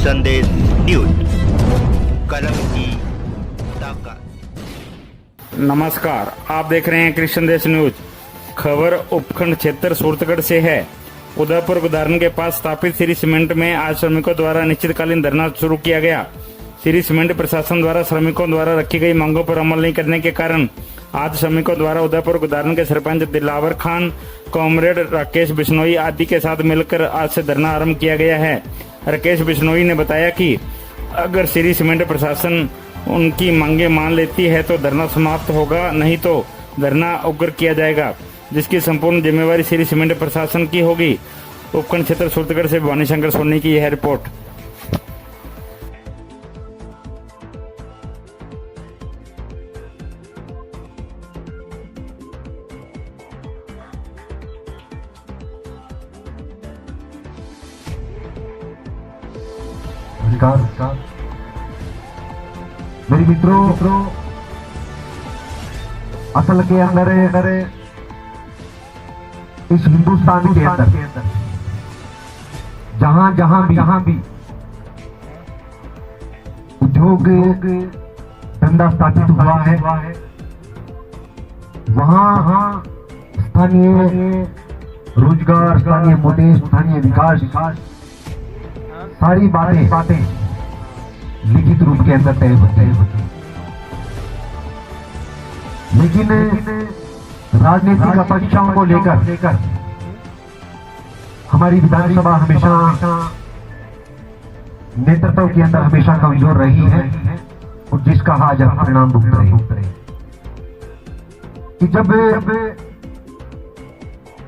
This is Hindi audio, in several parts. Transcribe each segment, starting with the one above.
संदेश न्यूज, कलम की ताकत। नमस्कार, आप देख रहे हैं कृषि संदेश न्यूज। खबर उपखंड क्षेत्र सूरतगढ़ से है। उदयपुर गोदारण के पास स्थापित श्री सीमेंट में आज श्रमिकों द्वारा अनिश्चितकालीन धरना शुरू किया गया। श्री सीमेंट प्रशासन द्वारा श्रमिकों द्वारा रखी गई मांगों पर अमल नहीं करने के कारण आज श्रमिकों द्वारा उदयपुर गोदारण के सरपंच दिलावर खान, कॉमरेड राकेश बिश्नोई आदि के साथ मिलकर आज से धरना आरंभ किया गया है। राकेश बिश्नोई ने बताया कि अगर श्री सीमेंट प्रशासन उनकी मांगे मान लेती है तो धरना समाप्त होगा, नहीं तो धरना उग्र किया जाएगा, जिसकी संपूर्ण जिम्मेवारी श्री सीमेंट प्रशासन की होगी। उपखंड क्षेत्र सूरतगढ़ से भवानी शंकर सोनी की यह रिपोर्ट। मेरे मित्रों, असल के अंदर इस हिंदुस्तान के अंदर जहां भी उद्योग धंधा स्थापित हुआ है, वहां स्थानीय रोजगार, स्थानीय मुद्दे, स्थानीय विकास, सारी बातें लिखित रूप के अंदर तय होते हैं। लेकिन राजनीतिक अपेक्षाओं को लेकर हमारी विधानसभा हमेशा नेतृत्व के अंदर हमेशा कमजोर रही है और जिसका आज हम परिणाम भुगत रहे हैं कि जब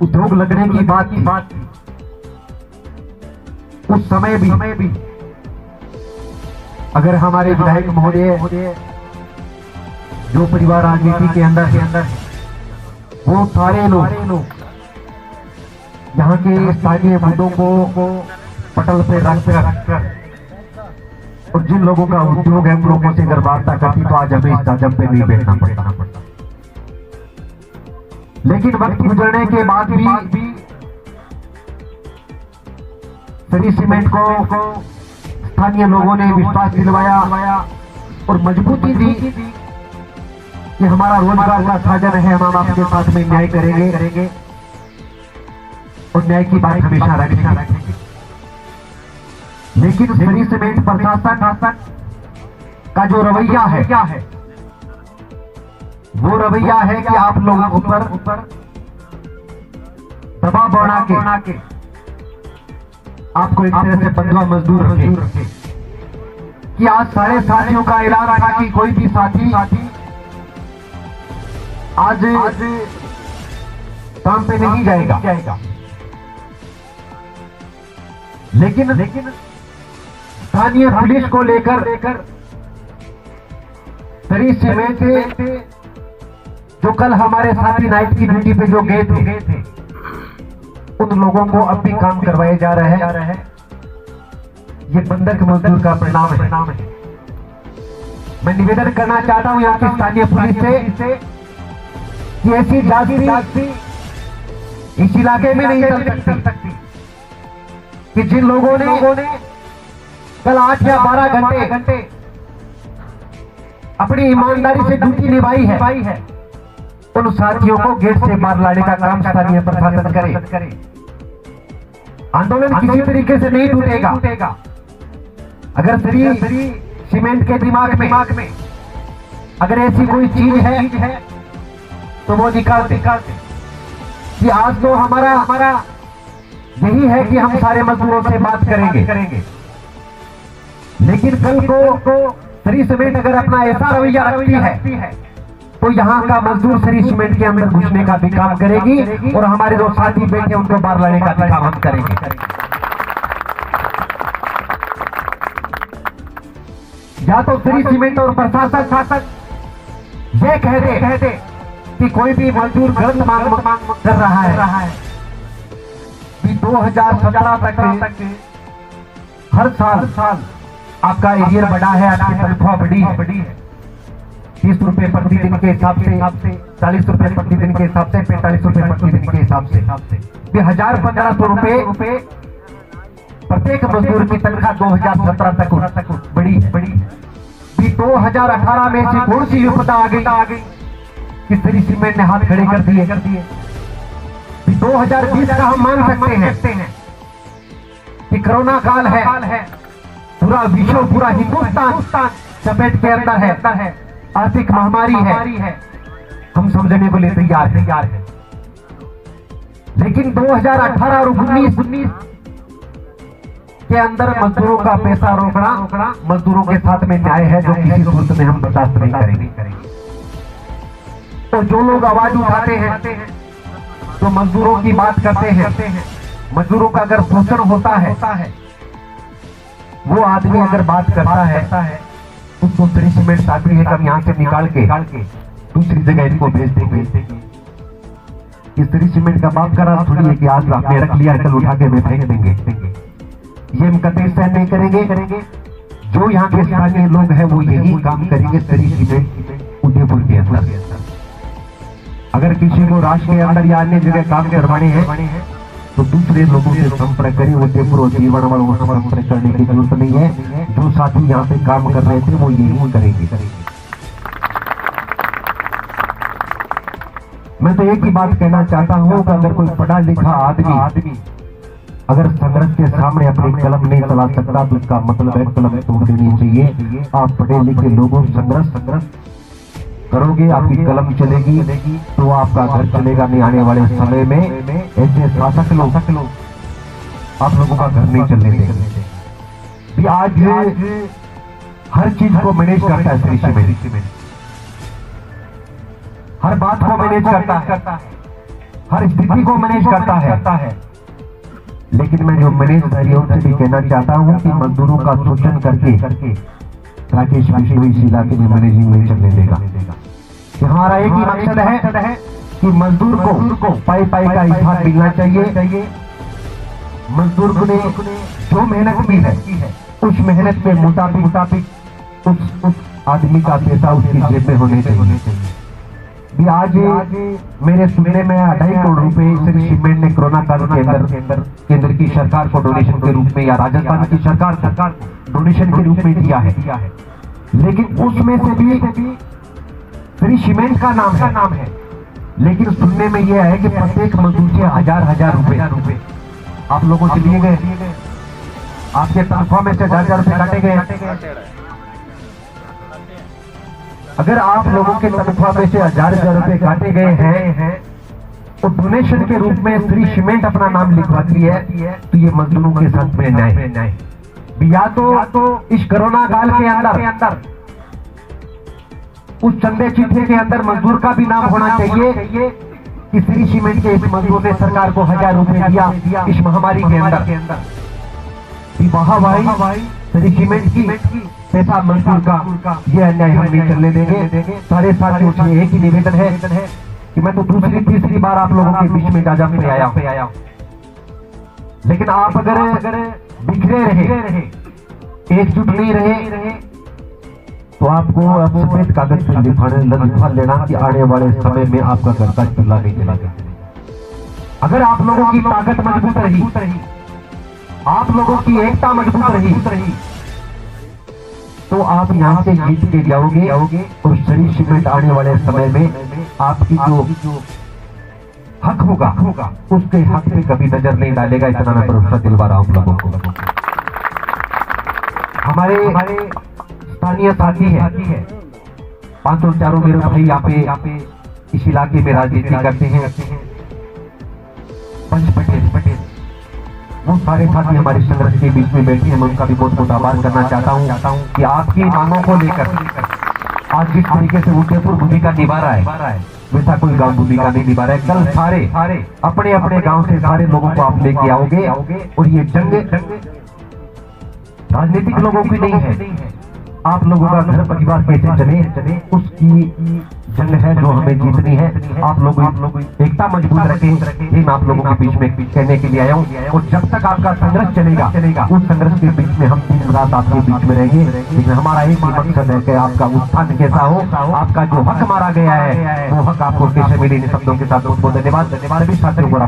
उद्योग लगने की बात उस समय भी अगर हमारे विधायक महोदय जो परिवार राजनीति के अंदर वो सारे लोग यहाँ के स्थानीय मुद्दों को पटल पे रखकर और जिन लोगों का उद्योग है उन लोगों से अगर वार्ता करती तो आज हमें इस ताजब पे नहीं बैठना पड़ता। लेकिन वक्त गुजरने के बाद भी श्री सीमेंट को स्थानीय लोगों ने विश्वास दिलवाया और मजबूती दी कि हमारा रोजगार का साधन है, हम आपके साथ में न्याय करेंगे और न्याय की बात हमेशा रखेंगे। लेकिन श्री सीमेंट प्रशासन का जो रवैया है वो रवैया है कि आप लोगों पर दबाव बना के आपको एक तरह से बंधुआ मजदूर रखे कि आज सारे साथियों का ऐलान था कि कोई भी साथी आज काम पे नहीं जाएगा। लेकिन स्थानीय पुलिस को लेकर श्री सीमेंट जो कल हमारे साथी नाइट की ड्यूटी पे जो गए थे उन लोगों को अब भी काम करवाए जा रहे हैं। ये बंधक मजदूर का परिणाम है। मैं निवेदन करना चाहता हूं यहाँ की स्थानीय पुलिस से कि ऐसी जाति इस इलाके में नहीं चल सकती कि जिन लोगों ने कल 8 या 12 घंटे अपनी ईमानदारी से ड्यूटी निभाई है उन साथियों को गेट से बाहर लाने का काम स्थानीय प्रशासन करे। आंदोलन किसी तरीके से नहीं टूटेगा अगर श्री सीमेंट के दिमाग में अगर ऐसी कोई चीज है तो वो निकालते कि आज तो हमारा यही है कि हम सारे मजदूरों से बात करेंगे। लेकिन कल को श्री सीमेंट अगर अपना ऐसा रवैया रखती है तो यहाँ का मजदूर श्री सीमेंट के अंदर घुसने का भी काम करेगी और हमारे जो साथी बैठे उनको बाहर लाने का भी काम हम करेंगे। या तो श्री सीमेंट और प्रशासन ये कह दे कि कोई भी मजदूर गलत मांग कर रहा है कि 2017 तक हर साल आपका एरियर बढ़ा है, आपकी तनख्वाह बढ़ी है 30 रुपए प्रति दिन के हिसाब से, 40 रुपए प्रति दिन के हिसाब से, 45 रुपए प्रति दिन के हिसाब से 1000-1500 रुपए प्रत्येक मजदूर की तनख्वाह 2017 तक बढ़ी। 2018 में ऐसी कौन सी विपदा आ गई कि श्री सीमेंट ने हाथ खड़े कर दिए। 2020 का हम मान सकते हैं कि कोरोना काल है, पूरा विश्व, पूरा हिंदुस्तान चपेट के अंदर है, आर्थिक महामारी है, हम समझने को लिए तैयार है। लेकिन 2018 और 19 के अंदर मजदूरों का पैसा रोकना मजदूरों के साथ में न्याय है, जो किसी सूरत में हम बर्दाश्त नहीं करेंगे। तो जो लोग आवाज उठाते हैं, जो मजदूरों की बात करते हैं, मजदूरों का अगर शोषण होता है, वो आदमी अगर बात करता है, उसको श्री सीमेंट आती है कब यहाँ से निकाल के दूसरी जगह इनको भेज देंगे। इस श्री सीमेंट का बाप का राज थोड़ी है कि आज आपने रख लिया, कल उठा के में फेंक देंगे। ये हम कतई सहन नहीं करेंगे। जो यहाँ के स्थानीय लोग हैं वो यही काम करेंगे श्री सीमेंट उदयपुर के अंदर। अगर किसी को राष्ट्र के अंदर या अन्य जगह काम करवाने हैं तो दूसरे लोगों से संपर्क करें। उदयपुर और जीवन वालों से संपर्क करने की जरूरत नहीं है। जो साथी यहाँ पे काम कर रहे थे वो यही करेंगे। मैं तो एक ही बात कहना चाहता हूँ कि अगर कोई पढ़ा लिखा आदमी अगर संघर्ष के सामने अपनी कलम नहीं चला सकता तो उसका मतलब है कलम तोड़ देनी चाहिए। आप पढ़े लिखे लोगों संघर्ष करोगे, आपकी कलम चलेगी तो आपका घर चलेगा नहीं। आने वाले समय में ऐसे शासक लोग आप लोगों का घर नहीं चलने देंगे। आज हर चीज को मैनेज करता है श्री सीमेंट, हर बात को मैनेज करता है, हर स्थिति को मैनेज करता है। लेकिन मैं जो मैनेजरियों से भी कहना चाहता हूं कि मजदूरों का शोषण करके राकेश विष्णु इस इलाके में मैनेजिंग नहीं चलने देगा। हमारा एक ही मकसद है कि मजदूर को पाई का हिसाब मिलना चाहिए। मजदूर ने जो मेहनत की है उस मेहनत में मुताबिक उस आदमी का पैसा उसकी जेब में होने चाहिए। आज मेरे सुनने में 2.5 करोड़ रुपए श्री सीमेंट ने कोरोना काल के अंदर केंद्र की सरकार को डोनेशन के रूप में या राजस्थान की सरकार डोनेशन के रूप में दिया है। लेकिन उसमें से भी श्री सीमेंट का नाम है। लेकिन सुनने में यह है कि प्रत्येक मजदूर से हजार रुपए आप लोगों से लिए गए। आपके तनख्वाह में से 1000 रुपए काटे गए। अगर आप लोगों के तनख्वाह में से 1000 रुपए काटे गए हैं तो डोनेशन के रूप में श्री सीमेंट अपना नाम लिखवाती है, तो ये मजदूरों के साथ में न्याय। या तो इस कोरोना काल के अंदर उस चंदे चिट्ठे के अंदर मजदूर का भी नाम होना चाहिए कि श्री सीमेंट के इस मजदूर ने सरकार को 1000 रुपए दिया इस महामारी के अंदर। वहां भाई श्री सीमेंट की पैसा मजदूर का ये अन्याय हम नहीं करने देंगे। सारे साथियों से एक ही निवेदन है कि मैं तो दूसरी तीसरी बार आप लोगों के बीच में इजाजत पे आया, लेकिन आप अगर बिखरे रहे, एकजुट नहीं रहे तो आपको अब सफेद कागज पर लिखवा लेना कि आने वाले समय में आपका घर का चूल्हा नहीं जलेगा। अगर आप लोगों की ताकत मजबूत रही, आप लोगों की एकता मजबूत रही तो आप यहाँ से जीत के जाओगे और श्री सीमेंट आने वाले समय में आपकी जो हक होगा उसके हक पे कभी नजर नहीं डालेगा। इतना मैं भरोसा दिलवा रहा हूँ लोगों को। हमारे स्थानीय साथी है 504 मेरे भाई यहाँ पे इस इलाके में राजनीति करते हैं। पंच पटेल वो सारे साथी हमारे संघर्ष के बीच में बैठे हैं। मैं उनका भी बहुत बहुत आभार करना चाहता हूँ कि आपकी मांगों को लेकर आज जिस तरीके से उदयपुर भूमिका निभा रहा है वैसा कोई गांव भूमिका नहीं निभा रहा है। कल सारे अपने अपने गांव से सारे लोगों को आप लेके आओगे और ये जंग राजनीतिक लोगों की नहीं है। आप लोगों का घर परिवार कैसे चले उसकी जंग है जो हमें जीतनी है। आप लोग एकता मजबूत रखें, ये मैं आप लोगों के बीच में कहने के लिए आया हूँ। और जब तक आपका संघर्ष चलेगा उस संघर्ष के बीच में हम दिन रात आपके बीच में रहेंगे। लेकिन हमारा एक ही मकसद है कि आपका उत्थान कैसा हो, आपका जो हक मारा गया है वो हक आपको कैसे मिले। इन शब्दों के साथ बहुत धन्यवाद। भी साथियों बड़ा